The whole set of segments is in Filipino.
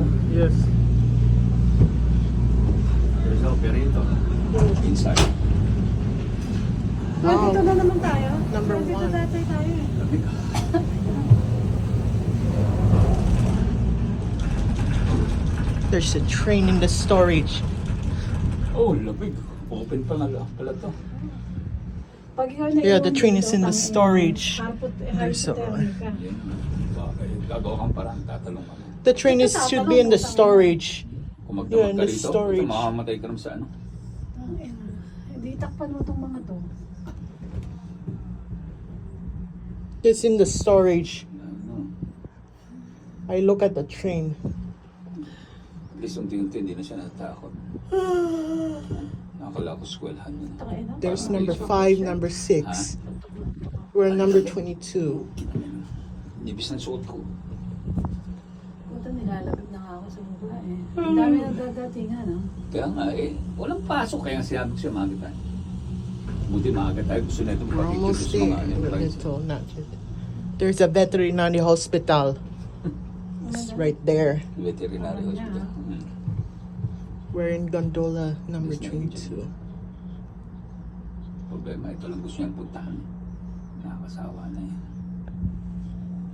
2. Yes. There's the operator inside. Wow. Dito na naman tayo. Number Dito one. dati tayo. Lamig. There's a train in the storage. Oh, lamig. Open pa nga pala to. Pag ikaw Yeah, the naiwan train dito, is in the tangina, storage. There's a... Yan. Bakit? Gagawa kang parang tatanong ka. The train should be in the storage. Kung Yeah, in magdamag ka the dito, storage. mamamatay ka naman sa ano. Hindi takpan mo itong mga to. It's in the storage. Ano. I look at the train. At least unti-unti hindi na siya natatakot. Nakakala ko skwelhan yun. Tangina. There's Parang number may 5, number 6. We're number 22. Nibis ng suot ko. Puta, nilalapit na nga ako sa mukha eh. Ang dami nagdadatingan, no? Kaya nga walang pasok. Kaya sinabi ko siya maaga tayo. Buti maaga tayo. Gusto na itong We're almost pag-introduce there. mga enterprise. Ito, not yet. There's a veterinary hospital. It's right there. Veterinary hospital. We're in gondola number Yes, ma'am. 22. Problema, ito lang gusto niyang puntahan. Nakakasawa na yan.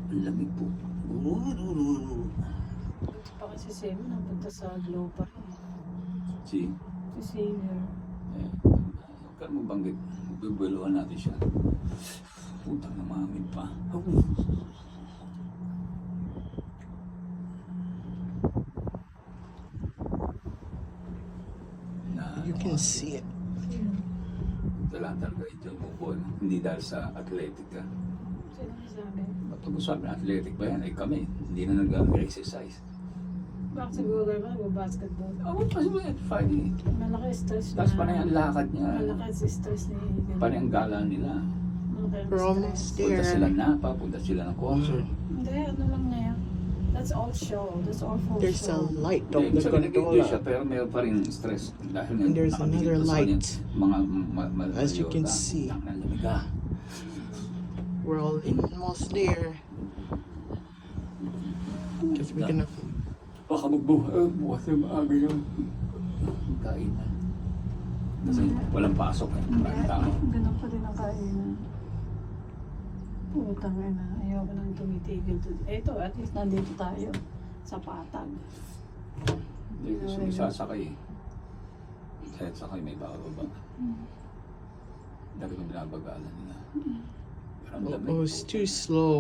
Ang lamig po. Buti pa kasi si Semi napunta sa Glow pa rin. Si, Si Savior. huwag ka mo banggit. Bibueluhan natin siya. Putang na mamit pa. You can see it. Kailangan talaga ito yung bukol. Hindi dahil sa athletic ka. Sino sabi? Pag-usabi ng athletic ba yan? Ay kami, hindi na nag-exercise. Bakit siguro ka nag-basketball? Oo, kasi ba Friday. Malaki stress na. Tapos panay ang lakad niya. Malaki si stress ni Panay ang gala nila. Malaki ang We're stress. almost Punta sila there. Napa, punta sila ng concert. Hindi, ano lang na yan. That's all show. That's all for There's a show. light Hindi, of the sabi nag-enjoy siya, gondola. pero mayroon pa rin stress. Dahil nga, And there's nakapikit another pa sa light. kanya, Mga As you can maliyota. see. Ang lamig ah. We're almost there. Because we're gonna. Baka bukas na maaga yun. Kain na. Kasi walang pasok eh. Maraming tao. Ganun pa din ang kainan. Putang ina. Ayoko nang tumitigil. Eto, at least nandito tayo. Sa patag. Hindi gusto may sasakay eh. Kahit sakay may bababa. Dami kong binabagalan nila. Pero ang lamig Oh, it's po. too slow.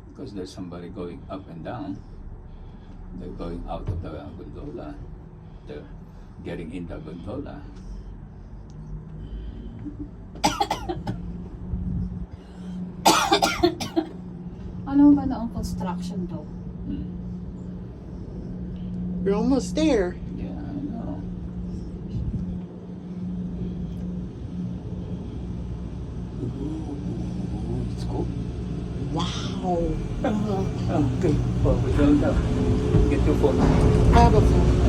Because there's somebody going up and down. They're going out of the gondola. They're getting in the gondola. Ano ba na ang construction to? Hmm. We're almost there. Yeah, I know. Ooh, let's go. Wow. Okay. Oh, we go down. Get your phone. I have a phone.